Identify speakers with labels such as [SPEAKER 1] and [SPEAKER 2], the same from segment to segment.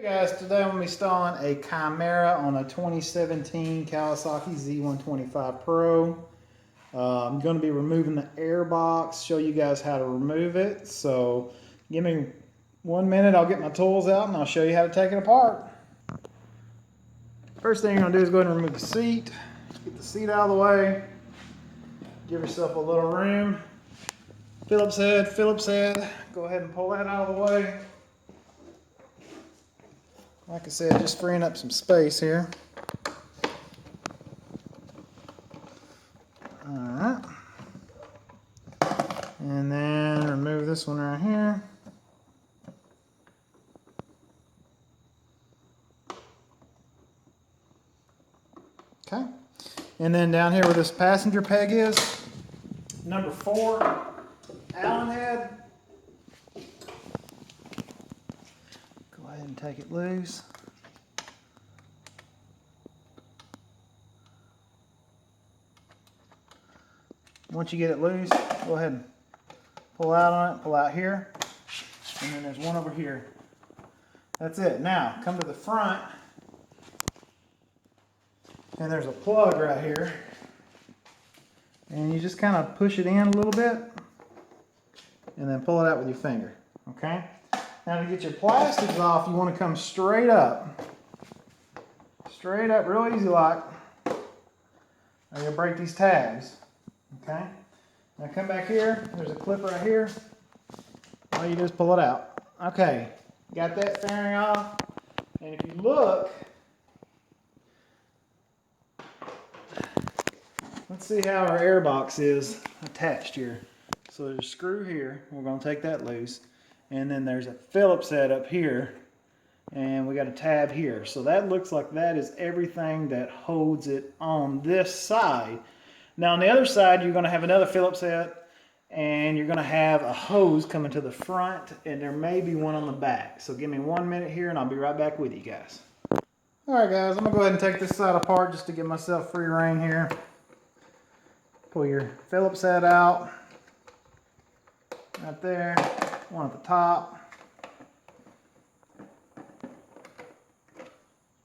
[SPEAKER 1] Hey guys, today I'm going to be installing a Chimera on a 2017 Kawasaki Z125 Pro. I'm going to be removing the air box, show you guys how to remove it. So give me 1 minute, I'll get my tools out and I'll show you how to take it apart. First thing you're going to do is go ahead and remove the seat. Get the seat out of the way. Give yourself a little room. Phillips head. Go ahead and pull that out of the way. Like I said, just freeing up some space here. Alright. And then remove this one right here. Okay. And then down here where this passenger peg is, number 4, Allen head. Go ahead and take it loose. Once you get it loose, go ahead and pull out on it, pull out here, and then there's one over here. That's it. Now, come to the front, and there's a plug right here, and you just kind of push it in a little bit, and then pull it out with your finger, okay? Now to get your plastics off, you want to come straight up, real easy like, or you'll break these tabs. Okay, now come back here, there's a clip right here, all you do is pull it out. Okay, got that fairing off, and if you look, let's see how our air box is attached here. So there's a screw here, we're going to take that loose, and then there's a Phillips head up here, and we got a tab here. So that looks like that is everything that holds it on this side. Now on the other side, you're going to have another Phillips head, and you're going to have a hose coming to the front, and there may be one on the back. So give me 1 minute here, and I'll be right back with you guys. Alright guys, I'm going to go ahead and take this side apart just to give myself free rein here. Pull your Phillips head out, right there, one at the top.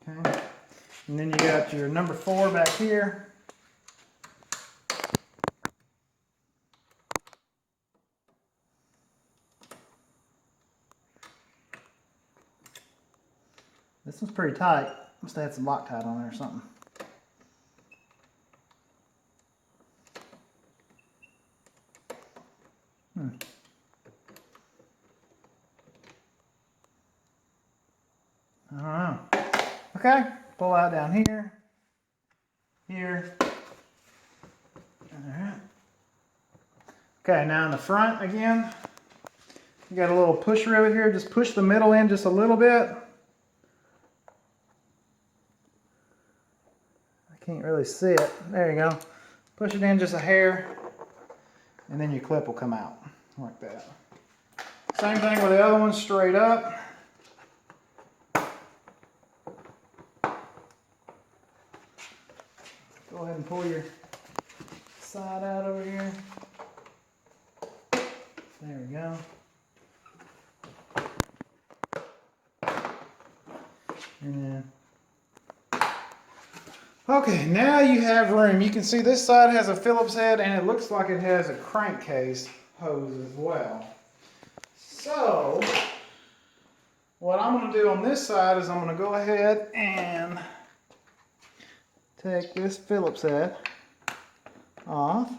[SPEAKER 1] Okay, and then you got your number 4 back here. This one's pretty tight. Must have had some Loctite on there or something. I don't know. Okay, pull out down here. Here. Alright. Okay, now in the front again, you got a little push rivet here. Just push the middle in just a little bit. Can't really see it. There you go. Push it in just a hair, and then your clip will come out like that. Same thing with the other one, straight up. Go ahead and pull your side out over here. There we go. And then okay, now you have room. You can see this side has a Phillips head, and it looks like it has a crankcase hose as well. So, what I'm going to do on this side is I'm going to go ahead and take this Phillips head off.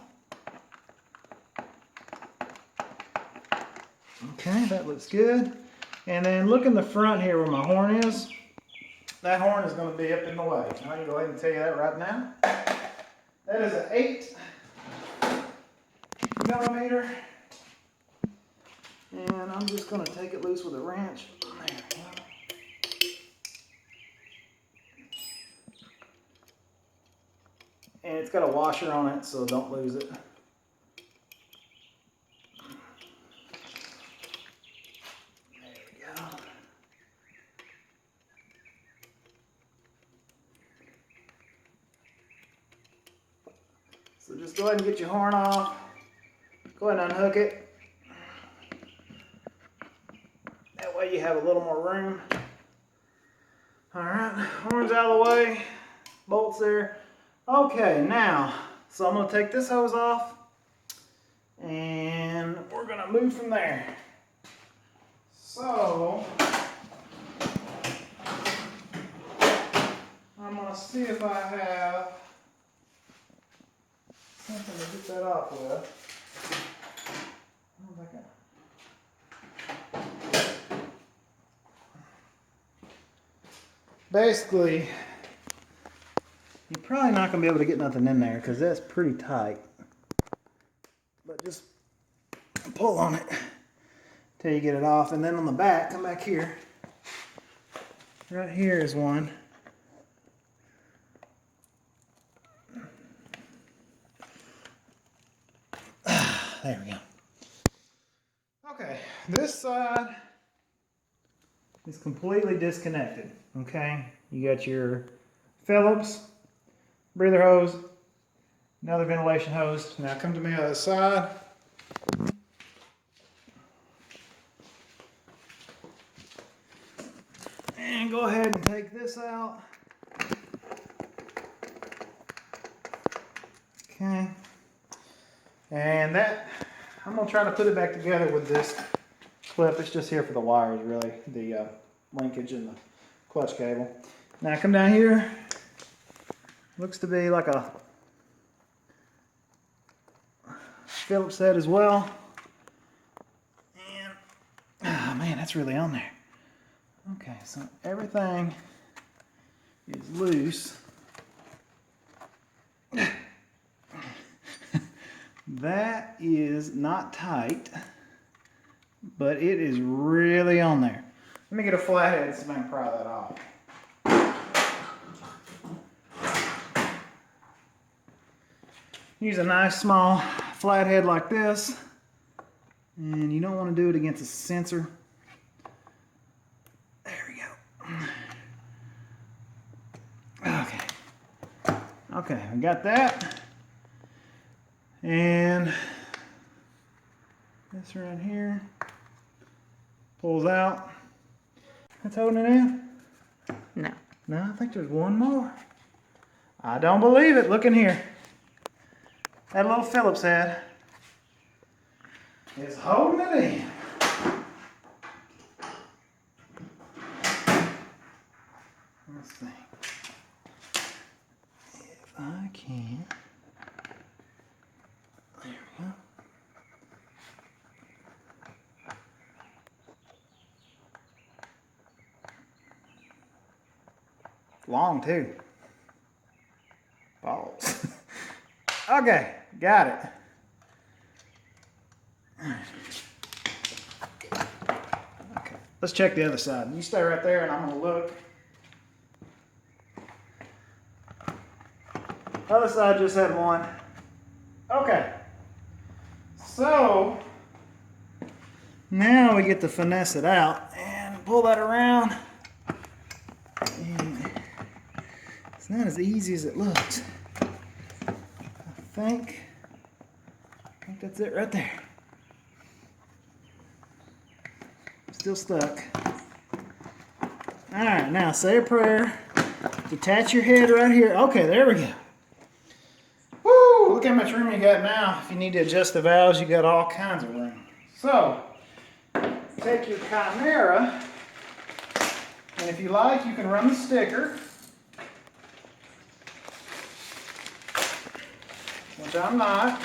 [SPEAKER 1] Okay, that looks good. And then look in the front here where my horn is. That horn is going to be up in the way. I can go ahead and tell you that right now. That is an 8 millimeter. And I'm just going to take it loose with a wrench. There we go. And it's got a washer on it, so don't lose it. So just go ahead and get your horn off. Go ahead and unhook it. That way you have a little more room. Alright, horns out of the way, bolts there. Okay, now, so I'm going to take this hose off and we're going to move from there. So, I'm going to see if I have something to get that off with. I don't think basically, you're probably not going to be able to get nothing in there because that's pretty tight. But just pull on it till you get it off. And then on the back, come back here. Right here is one. There we go. Okay, this side is completely disconnected. Okay, you got your Phillips breather hose, another ventilation hose. Now come to me on the other side. And go ahead and take this out. Okay. And that, I'm going to try to put it back together with this clip. It's just here for the wires, really, the linkage and the clutch cable. Now come down here. Looks to be like a Phillips head as well. And, oh man, that's really on there. Okay, so everything is loose. That is not tight, but it is really on there. Let me get a flathead so I can pry that off. Use a nice small flathead like this, and you don't want to do it against a sensor. There we go. Okay. Okay, I got that. And this right here pulls out. That's holding it in?
[SPEAKER 2] No.
[SPEAKER 1] No, I think there's one more. I don't believe it. Look in here. That little Phillips head is holding it in. Let's see. If I can. There we go. Long too. Balls. Okay, got it. Okay, let's check the other side. You stay right there and I'm gonna look. Other side just had one. Okay. So now we get to finesse it out and pull that around. And it's not as easy as it looks. I think that's it right there. Still stuck. Alright, now say a prayer. Detach your head right here. Okay, there we go. Woo! Look how much room you got now. If you need to adjust the valves, you got all kinds of room. So, take your Chimera, and if you like, you can run the sticker, which I'm not,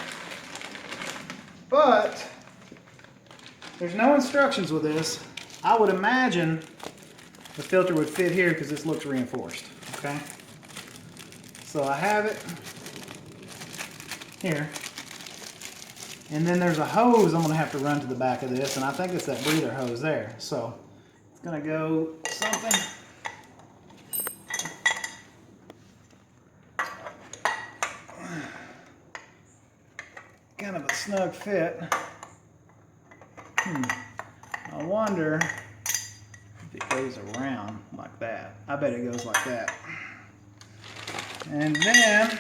[SPEAKER 1] but there's no instructions with this. I would imagine the filter would fit here because this looks reinforced, okay? So I have it here. And then there's a hose I'm going to have to run to the back of this, and I think it's that breather hose there. So it's going to go something. Kind of a snug fit. I wonder if it goes around like that. I bet it goes like that. And then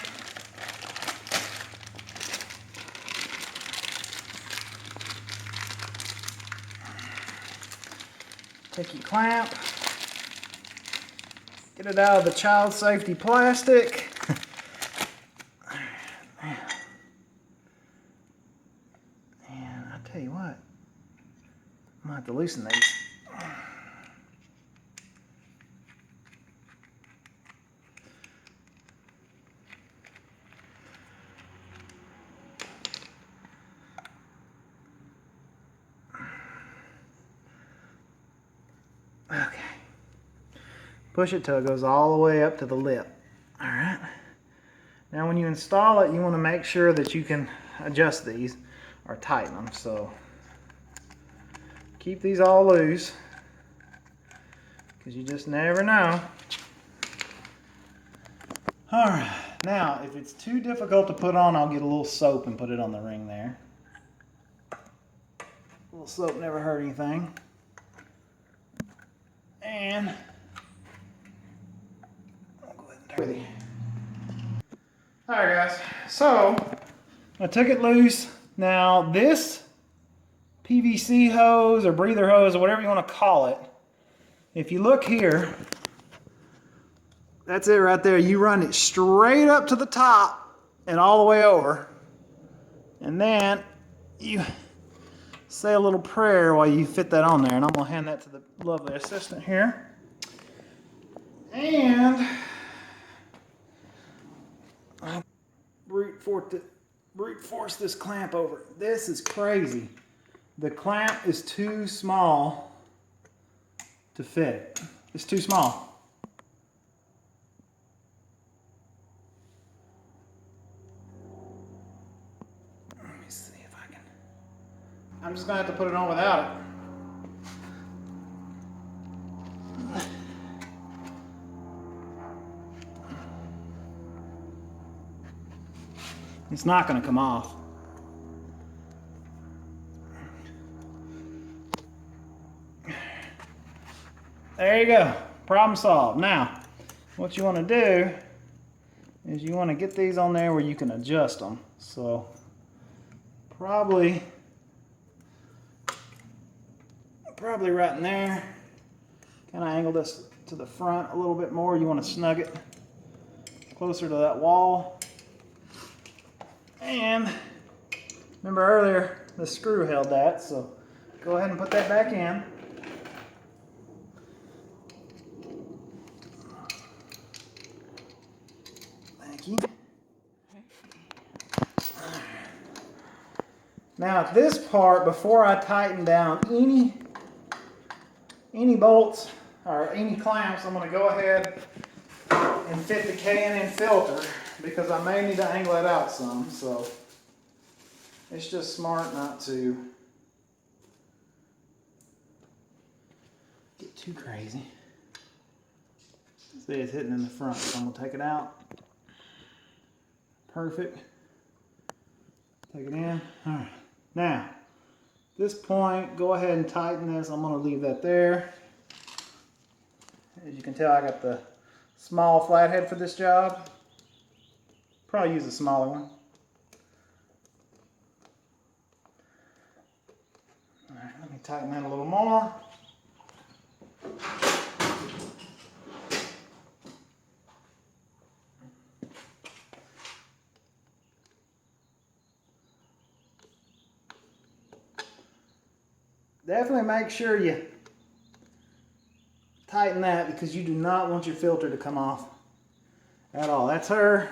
[SPEAKER 1] take your clamp Get it out of the child safety plastic. And I tell you what, I might have to loosen these. Okay. Push it till it goes all the way up to the lip. All right. Now when you install it, you want to make sure that you can adjust these or tighten them. So keep these all loose because you just never know. All right. Now, if it's too difficult to put on, I'll get a little soap and put it on the ring there. A little soap never hurt anything. And I'll go ahead and turn it. Alright guys, so I took it loose. Now this PVC hose or breather hose or whatever you want to call it, if you look here, that's it right there. You run it straight up to the top and all the way over. And then you say a little prayer while you fit that on there. And I'm going to hand that to the lovely assistant here. And I'll brute force this clamp over. This is crazy. The clamp is too small to fit it. It's too small. Let me see if I can. I'm just going to have to put it on without it. It's not going to come off. There you go. Problem solved. Now, what you want to do is you want to get these on there where you can adjust them. So, probably right in there. Kind of angle this to the front a little bit more. You want to snug it closer to that wall. And remember earlier, the screw held that, so go ahead and put that back in. Thank you. Now at this part, before I tighten down any bolts or any clamps, I'm going to go ahead and fit the K&N filter because I may need to angle it out some. So it's just smart not to get too crazy. See, it's hitting in the front, so I'm going to take it out. Perfect. Take it in. All right. Now, at this point, go ahead and tighten this. I'm going to leave that there. As you can tell, I got the small flathead for this job. Probably use a smaller one. All right, let me tighten that a little more. Definitely make sure you tighten that because you do not want your filter to come off at all. That's her.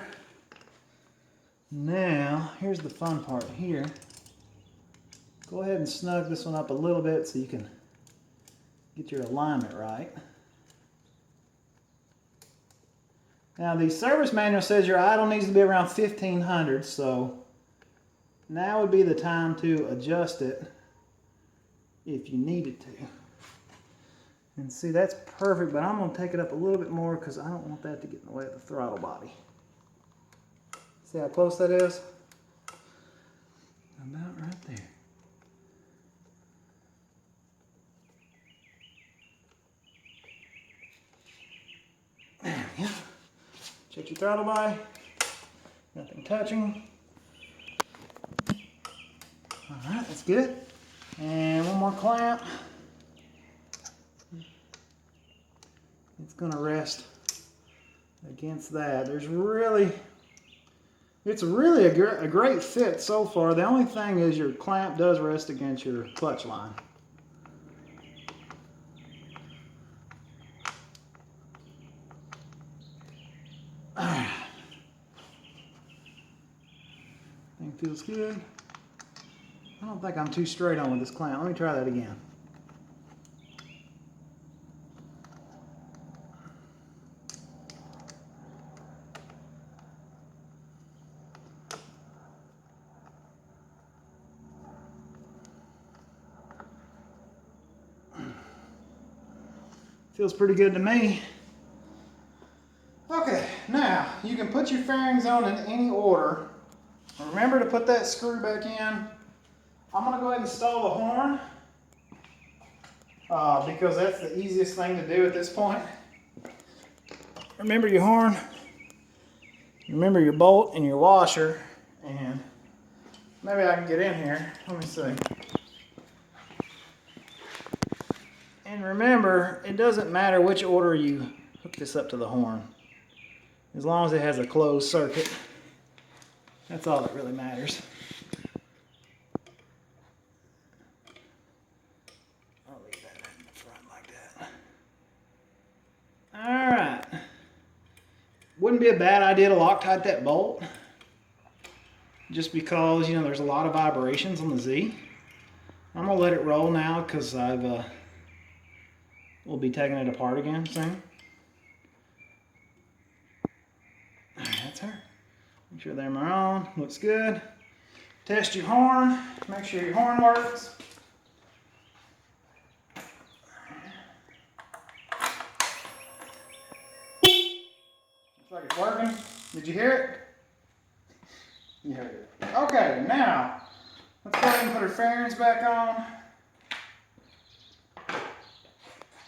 [SPEAKER 1] Now, here's the fun part here. Go ahead and snug this one up a little bit so you can get your alignment right. Now, the service manual says your idle needs to be around 1500, so now would be the time to adjust it if you needed to. And see, that's perfect, but I'm going to take it up a little bit more because I don't want that to get in the way of the throttle body. See how close that is? About right there. There we go. Check your throttle body. Nothing touching. Alright, that's good. And one more clamp. It's going to rest against that. It's really a great fit so far. The only thing is your clamp does rest against your clutch line. Thing feels good. I don't think I'm too straight on with this clamp. Let me try that again. Feels pretty good to me. Okay, now you can put your fairings on in any order. Remember to put that screw back in. I'm going to go ahead and install the horn because that's the easiest thing to do at this point. Remember your horn, remember your bolt and your washer, and maybe I can get in here. Let me see. And remember, it doesn't matter which order you hook this up to the horn, as long as it has a closed circuit. That's all that really matters. I'll leave that in the front like that. Alright. Wouldn't be a bad idea to Loctite that bolt, just because, you know, there's a lot of vibrations on the Z. I'm going to let it roll now because we'll be taking it apart again soon. Alright, that's her. Make sure they're on. Looks good. Test your horn. Make sure your horn works. Looks like it's working. Did you hear it? You heard it. Okay, now let's go ahead and put our fairings back on.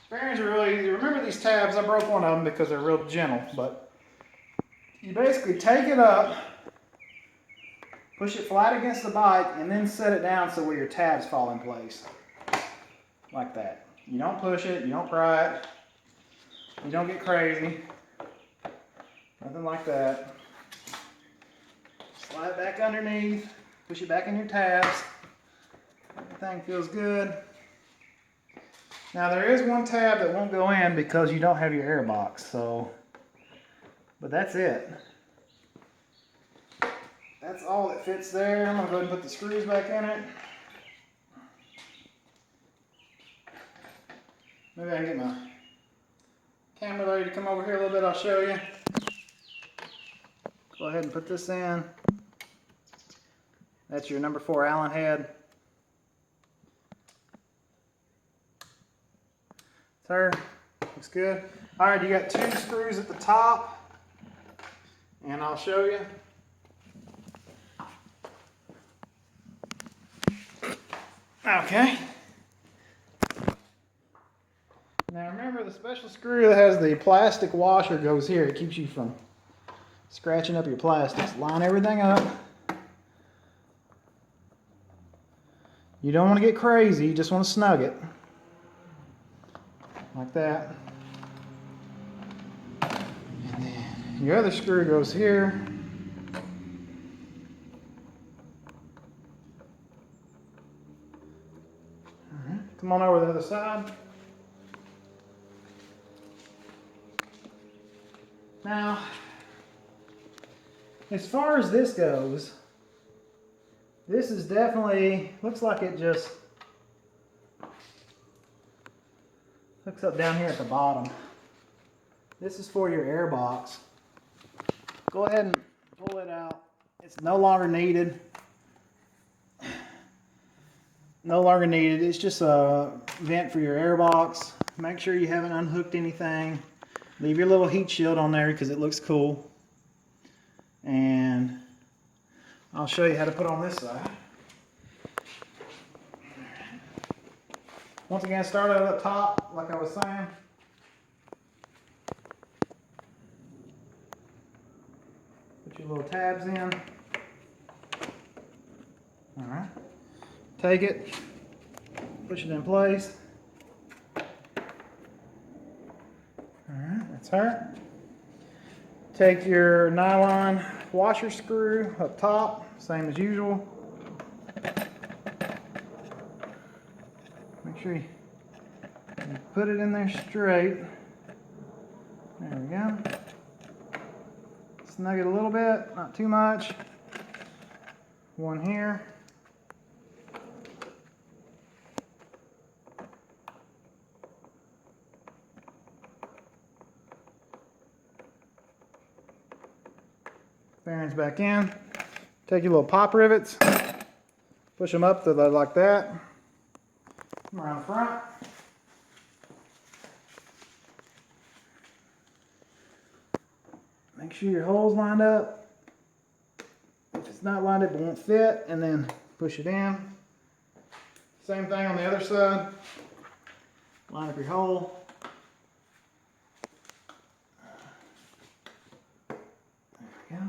[SPEAKER 1] Fairings are really easy. Remember these tabs? I broke one of them because they're real gentle, but you basically take it up, push it flat against the bike, and then set it down so where your tabs fall in place. Like that. You don't push it, you don't pry it, you don't get crazy. Nothing like that. Slide it back underneath, push it back in your tabs. Everything feels good. Now there is one tab that won't go in because you don't have your air box, so, but that's it. That's all that fits there. I'm going to go ahead and put the screws back in it. Maybe I can get my camera ready to come over here a little bit. I'll show you. Go ahead and put this in. That's your number 4 Allen head. There, looks good. All right, you got 2 screws at the top, and I'll show you. Okay. Now remember, the special screw that has the plastic washer goes here. It keeps you from scratching up your plastics. Line everything up. You don't want to get crazy, you just want to snug it. Like that. And then your other screw goes here. Alright, come on over to the other side. Now, as far as this goes, this is definitely, looks like it just hooks up down here at the bottom. This is for your air box. Go ahead and pull it out. It's no longer needed. No longer needed. It's just a vent for your air box. Make sure you haven't unhooked anything. Leave your little heat shield on there because it looks cool. And I'll show you how to put on this side. Once again, start at the top, like I was saying. Put your little tabs in. Alright. Take it, push it in place. Alright, that's her. Take your nylon washer screw up top, same as usual. Make sure you put it in there straight. There we go. Snug it a little bit, not too much. One here. Bearings back in. Take your little pop rivets, push them up to like that. Come around the front. Make sure your hole's lined up. If it's not lined up, it won't fit, and then push it in. Same thing on the other side. Line up your hole. There we go.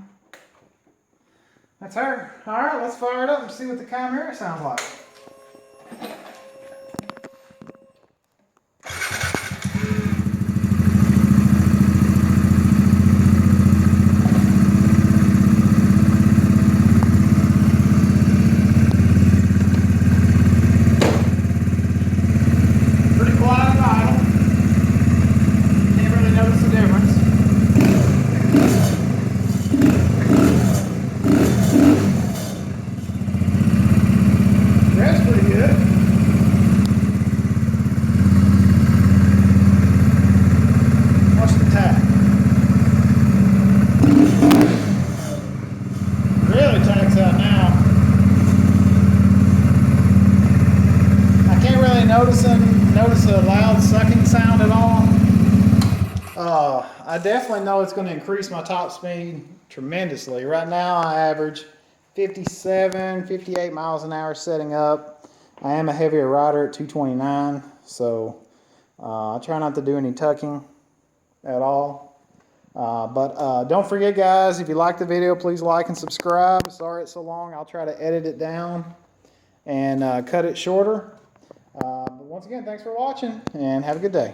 [SPEAKER 1] That's her. All right, let's fire it up and see what the Chimera sounds like. Pretty quiet and idle. Can't really notice the difference. That's pretty good. Watch the tack. Really tacks out now. I can't really notice a loud sucking sound at all. I definitely know it's going to increase my top speed tremendously. Right now I average 57, 58 miles an hour setting up. I am a heavier rider at 229, so I try not to do any tucking at all. But don't forget, guys, if you like the video, please like and subscribe. Sorry it's so long. I'll try to edit it down and cut it shorter. But once again, thanks for watching, and have a good day.